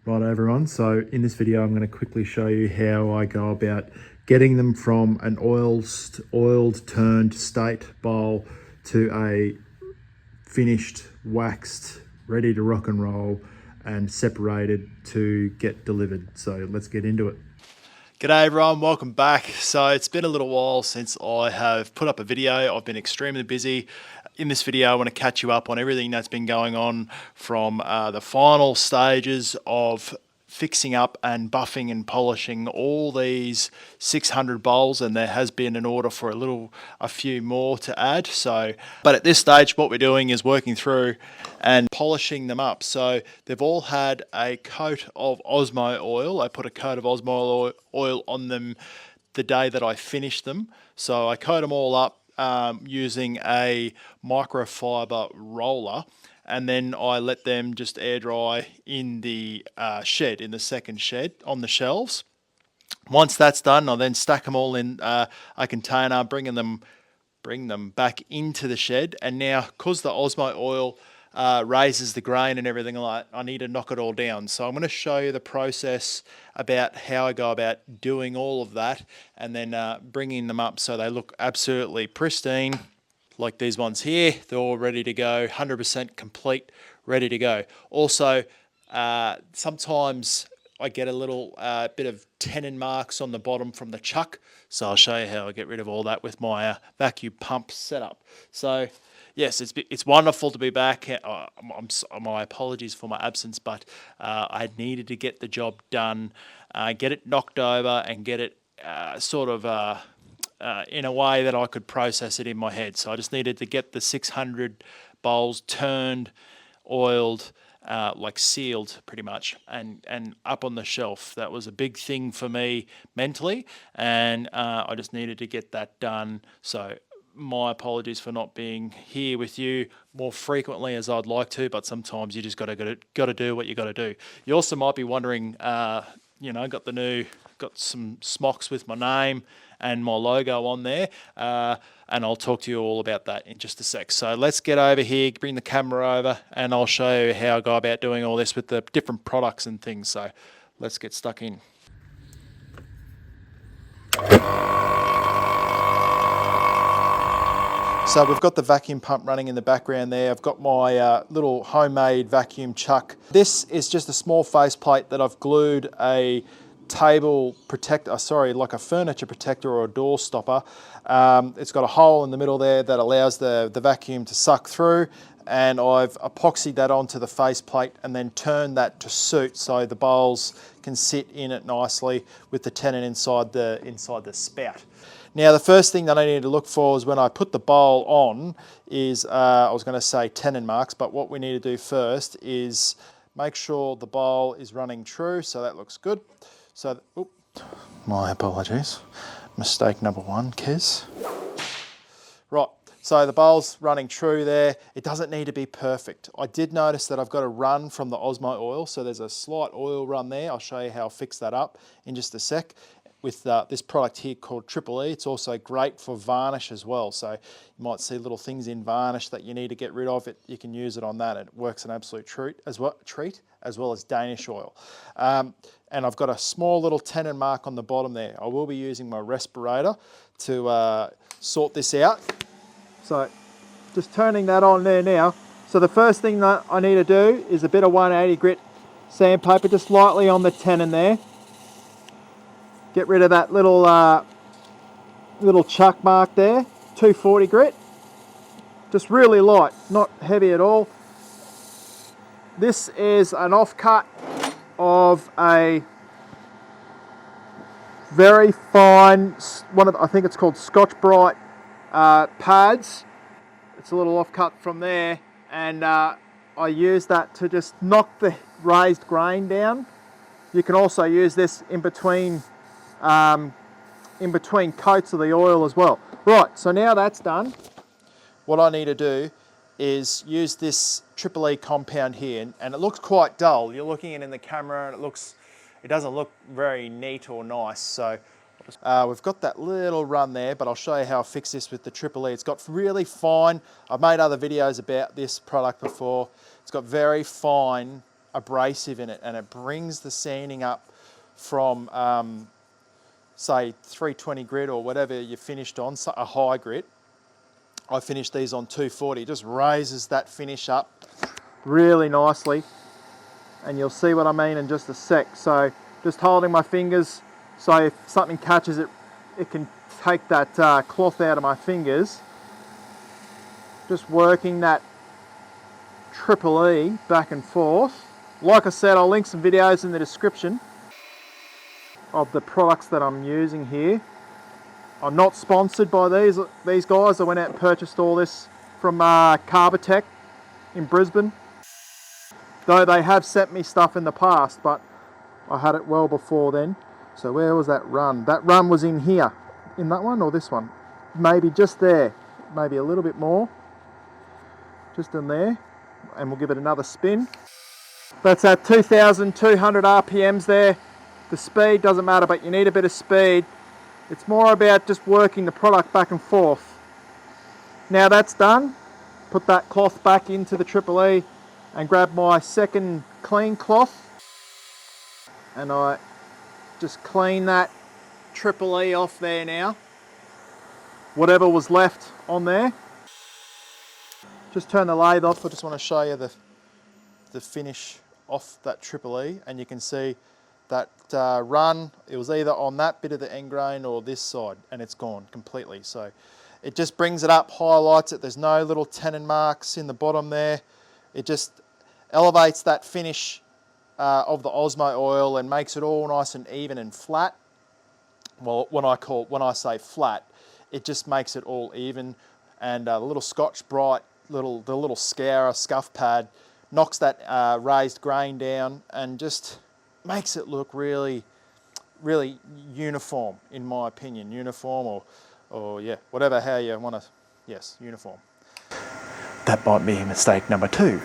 Right everyone, so in this video I'm going to quickly show you how I go about getting them from an oiled turned state bowl to a finished, waxed, ready to rock and roll and separated to get delivered. So let's get into it. G'day everyone, welcome back. So it's been a little while since I have put up a video. I've been extremely busy. In this video I want to catch you up on everything that's been going on from the final stages of fixing up and buffing and polishing all these 600 bowls, and there has been an order for a few more to add. But at this stage what we're doing is working through and polishing them up. So they've all had a coat of Osmo oil. I put a coat of Osmo oil on them the day that I finished them. So I coat them all up using a microfiber roller, and then I let them just air dry in the shed, in the second shed on the shelves. Once that's done, I'll then stack them all in a container, bring them back into the shed. And now, because the Osmo oil raises the grain and everything like that, I need to knock it all down. So I'm going to show you the process about how I go about doing all of that, and then bringing them up so they look absolutely pristine. Like these ones here, they're all ready to go, 100% complete, ready to go. Also, sometimes I get a little bit of tenon marks on the bottom from the chuck, so I'll show you how I get rid of all that with my vacuum pump setup. So yes, it's wonderful to be back. My apologies for my absence, but I needed to get the job done, get it knocked over, and get it in a way that I could process it in my head. So I just needed to get the 600 bowls turned, oiled, like sealed pretty much, and up on the shelf. That was a big thing for me mentally, and I just needed to get that done. So my apologies for not being here with you more frequently as I'd like to, but sometimes you just got to do what you got to do. You also might be wondering, got some smocks with my name and my logo on there, and I'll talk to you all about that in just a sec. So let's get over here, bring the camera over, and I'll show you how I go about doing all this with the different products and things. So let's get stuck in. So we've got the vacuum pump running in the background there. I've got my little homemade vacuum chuck. This is just a small faceplate that I've glued a table protector, like a furniture protector or a door stopper. It's got a hole in the middle there that allows the vacuum to suck through, and I've epoxied that onto the faceplate and then turned that to suit so the bowls can sit in it nicely with the tenon inside the spout. Now the first thing that I need to look for is when I put the bowl on is, I was going to say tenon marks, but what we need to do first is make sure the bowl is running true, so that looks good. So, my apologies. Mistake number one, Kez. Right, so the bowl's running true there. It doesn't need to be perfect. I did notice that I've got a run from the Osmo oil, so there's a slight oil run there. I'll show you how I'll fix that up in just a sec with this product here called Triple E. It's also great for varnish as well. So you might see little things in varnish that you need to get rid of. You can use it on that. It works an absolute treat as well as Danish oil. And I've got a small little tenon mark on the bottom there. I will be using my respirator to sort this out. So just turning that on there now. So the first thing that I need to do is a bit of 180 grit sandpaper just lightly on the tenon there. Get rid of that little chuck mark there. 240 grit. Just really light, not heavy at all. This is an offcut of a very fine, I think it's called Scotch-Brite pads. It's a little offcut from there, and I use that to just knock the raised grain down. You can also use this in between coats of the oil as well. Right, so now that's done, what I need to do is use this Triple E compound here, and it looks quite dull. You're looking in the camera and it doesn't look very neat or nice. So we've got that little run there, but I'll show you how I fix this with the Triple E. It's got really fine, I've made other videos about this product before. It's got very fine abrasive in it, and it brings the sanding up from say 320 grit or whatever you finished on, a high grit. I finished these on 240. It just raises that finish up really nicely, and you'll see what I mean in just a sec. So just holding my fingers, so if something catches it, it can take that cloth out of my fingers. Just working that triple E back and forth. Like I said, I'll link some videos in the description of the products that I'm using here. I'm not sponsored by these guys. I went out and purchased all this from Carbotech in Brisbane. Though they have sent me stuff in the past, but I had it well before then. So where was that run? That run was in here. In that one or this one? Maybe just there. Maybe a little bit more. Just in there. And we'll give it another spin. That's at 2,200 RPMs there. The speed doesn't matter, but you need a bit of speed. It's more about just working the product back and forth. Now that's done. Put that cloth back into the Triple E and grab my second clean cloth. And I just clean that Triple E off there now. Whatever was left on there. Just turn the lathe off. I just want to show you the finish off that Triple E, and you can see that run, it was either on that bit of the end grain or this side, and it's gone completely. So it just brings it up, highlights it. There's no little tenon marks in the bottom there. It just elevates that finish of the Osmo oil and makes it all nice and even and flat. Well, when I say flat, it just makes it all even. And the little Scotch Brite, the little scourer, scuff pad, knocks that raised grain down and just makes it look really, really uniform, in my opinion. Uniform or yeah, whatever, how you want to, yes, uniform. That might be mistake number 2.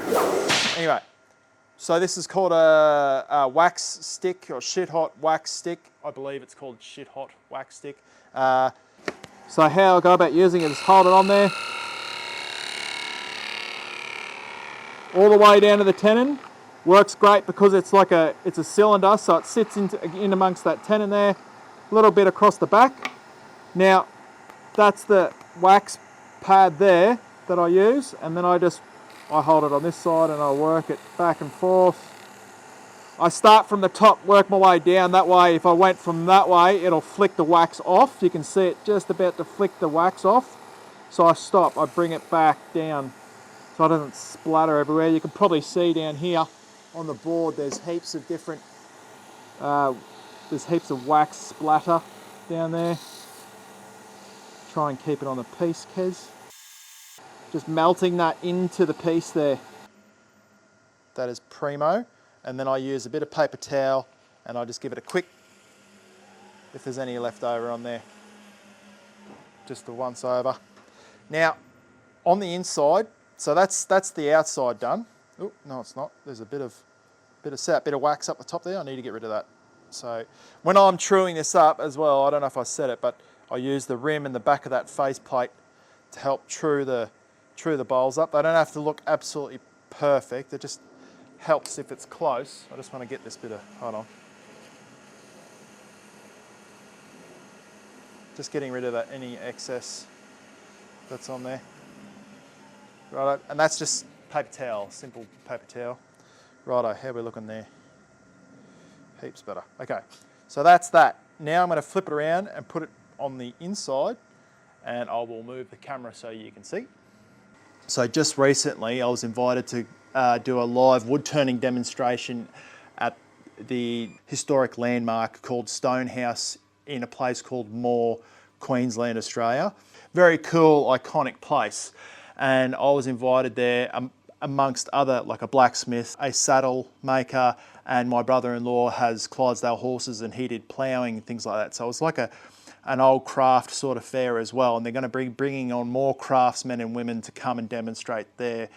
Anyway, so this is called a wax stick, or shit hot wax stick. I believe it's called shit hot wax stick. So how I go about using it is hold it on there, all the way down to the tenon. Works great because it's like it's a cylinder, so it sits in amongst that tenon there. A little bit across the back. Now that's the wax pad there that I use, and then I hold it on this side and I work it back and forth. I start from the top, work my way down. That way, if I went from that way, it'll flick the wax off. You can see it just about to flick the wax off. So I stop, I bring it back down so it doesn't splatter everywhere. You can probably see down here on the board, there's heaps of different, there's heaps of wax splatter down there. Try and keep it on the piece, Kez. Just melting that into the piece there. That is primo. And then I use a bit of paper towel and I just give it a quick, if there's any left over on there, just the once over. Now, on the inside, so that's the outside done. Oh, no it's not. There's a bit of wax up the top there. I need to get rid of that. So when I'm truing this up as well, I don't know if I said it, but I use the rim and the back of that face plate to help true the bowls up. They don't have to look absolutely perfect. It just helps if it's close. I just want to get this bit of, hold on. Just getting rid of any excess that's on there. Righto, and that's just paper towel, simple paper towel. Righto, how are we looking there? Heaps better. Okay, so that's that. Now I'm going to flip it around and put it on the inside, and I will move the camera so you can see. So just recently I was invited to do a live wood turning demonstration at the historic landmark called Stonehouse in a place called Moore, Queensland, Australia. Very cool, iconic place. And I was invited there amongst other, like a blacksmith, a saddle maker, and my brother-in-law has Clydesdale horses and he did ploughing and things like that. So it was like an old craft sort of fair as well, and they're going to be bringing on more craftsmen and women to come and demonstrate their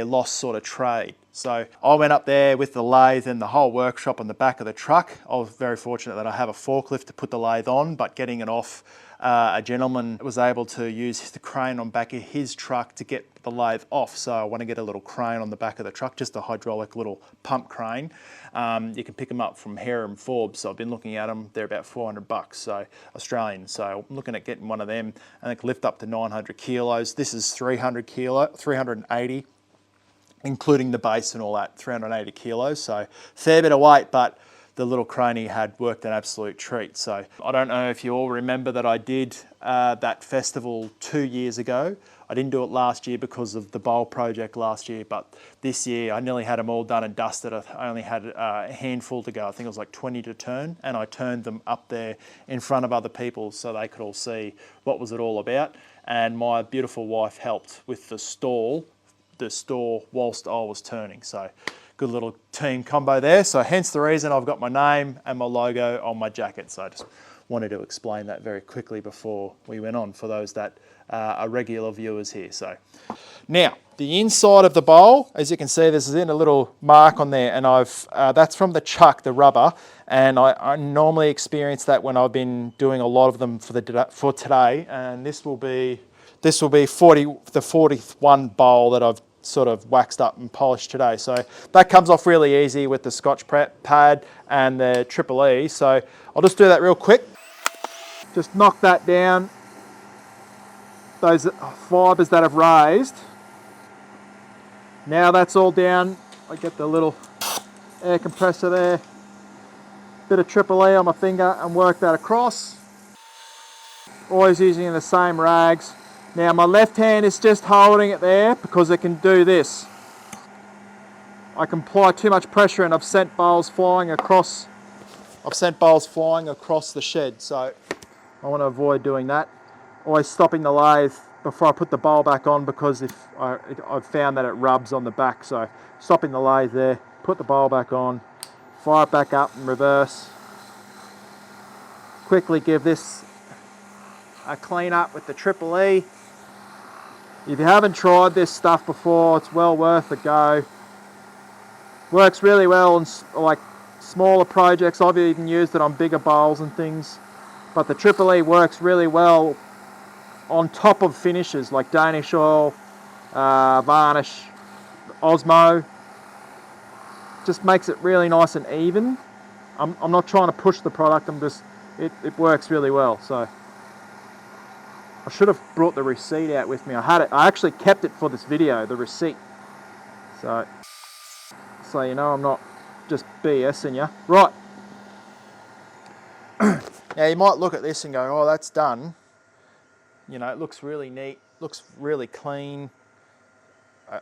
lost sort of trade. So I went up there with the lathe and the whole workshop on the back of the truck. I was very fortunate that I have a forklift to put the lathe on, but getting it off a gentleman was able to use the crane on back of his truck to get the lathe off. So I want to get a little crane on the back of the truck, just a hydraulic little pump crane. You can pick them up from Hare and Forbes. So I've been looking at them. They're about $400, so Australian. So I'm looking at getting one of them, and they can lift up to 900 kilos. This is 380, including the base and all that, 380 kilos. So fair bit of weight, but the little craney had worked an absolute treat. So I don't know if you all remember that I did that festival 2 years ago. I didn't do it last year because of the bowl project last year, but this year I nearly had them all done and dusted. I only had a handful to go. I think it was like 20 to turn, and I turned them up there in front of other people so they could all see what was it all about. And my beautiful wife helped with the store whilst I was turning. So good little team combo there. So hence the reason I've got my name and my logo on my jacket. So I just wanted to explain that very quickly before we went on for those that are regular viewers here. So now the inside of the bowl, as you can see, this is in a little mark on there, and that's from the chuck, the rubber, and I normally experience that when I've been doing a lot of them for today, and this will be the 41 bowl that I've sort of waxed up and polished today. So that comes off really easy with the Scotch pad and the Triple E. So I'll just do that real quick. Just knock that down, those fibres that have raised. Now that's all down, I get the little air compressor there, bit of Triple E on my finger and work that across. Always using the same rags. Now my left hand is just holding it there because it can do this. I can apply too much pressure and I've sent bowls flying across the shed, so I want to avoid doing that. Always stopping the lathe before I put the bowl back on, because I've found that it rubs on the back. So stopping the lathe there, put the bowl back on, fire it back up in reverse. Quickly give this a clean up with the Triple E. If you haven't tried this stuff before, it's well worth a go. Works really well on like smaller projects. I've even used it on bigger bowls and things. But the Triple E works really well on top of finishes like Danish oil, varnish, Osmo. Just makes it really nice and even. I'm not trying to push the product, it works really well. So I should have brought the receipt out with me. I actually kept it for this video, the receipt. So you know I'm not just BSing you. Right. Now you might look at this and go, oh, that's done. You know, it looks really neat, looks really clean.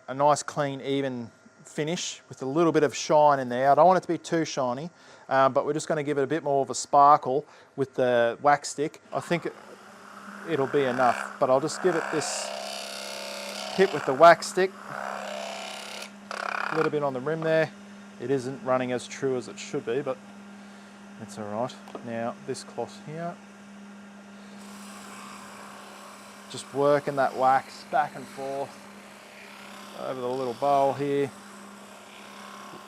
A nice, clean, even finish with a little bit of shine in there. I don't want it to be too shiny, but we're just going to give it a bit more of a sparkle with the wax stick. I think it'll be enough, but I'll just give it this hit with the wax stick. A little bit on the rim there. It isn't running as true as it should be, but it's all right. Now this cloth here, just working that wax back and forth over the little bowl here.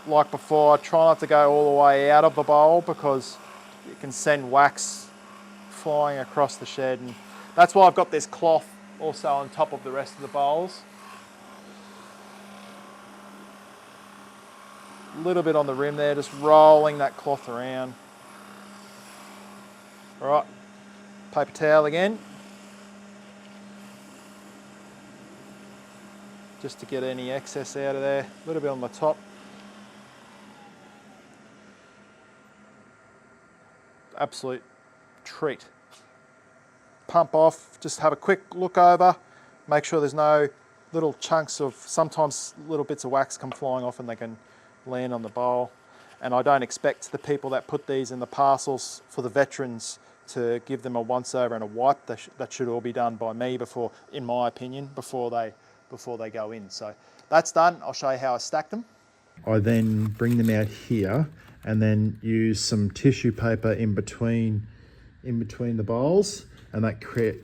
Like before, I try not to go all the way out of the bowl because you can send wax flying across the shed, and that's why I've got this cloth also on top of the rest of the bowls. A little bit on the rim there, just rolling that cloth around. All right, paper towel again. Just to get any excess out of there. A little bit on the top. Absolute treat. Pump off, just have a quick look over, make sure there's no little chunks of, sometimes little bits of wax come flying off and they can land on the bowl. And I don't expect the people that put these in the parcels for the veterans to give them a once over and a wipe. That should all be done by me before, in my opinion, before they go in. So that's done. I'll show you how I stack them. I then bring them out here and then use some tissue paper in between the bowls, and that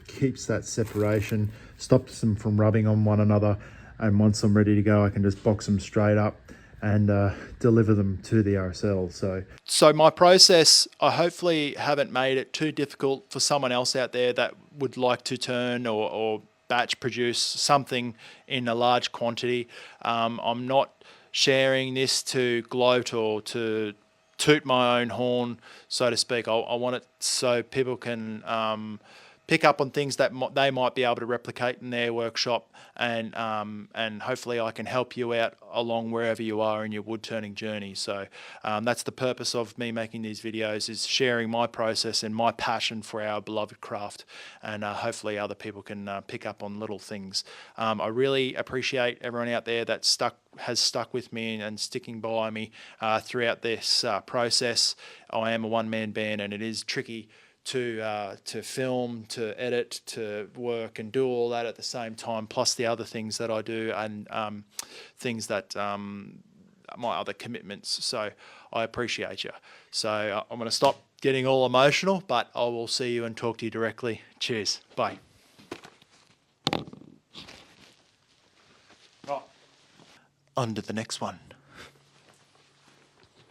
keeps that separation, stops them from rubbing on one another. And once I'm ready to go, I can just box them straight up and deliver them to the RSL. So my process, I hopefully haven't made it too difficult for someone else out there that would like to turn or batch produce something in a large quantity. I'm not sharing this to gloat or to toot my own horn, so to speak. I want it so people can pick up on things that they might be able to replicate in their workshop, and hopefully I can help you out along wherever you are in your wood turning journey. So that's the purpose of me making these videos, is sharing my process and my passion for our beloved craft, and hopefully other people can pick up on little things. I really appreciate everyone out there that has stuck with me and sticking by me throughout this process. I am a one-man band, and it is tricky to film, to edit, to work and do all that at the same time, plus the other things that I do, and things that my other commitments. So I appreciate you. So I'm going to stop getting all emotional, but I will see you and talk to you directly. Cheers. Bye. On to the next one.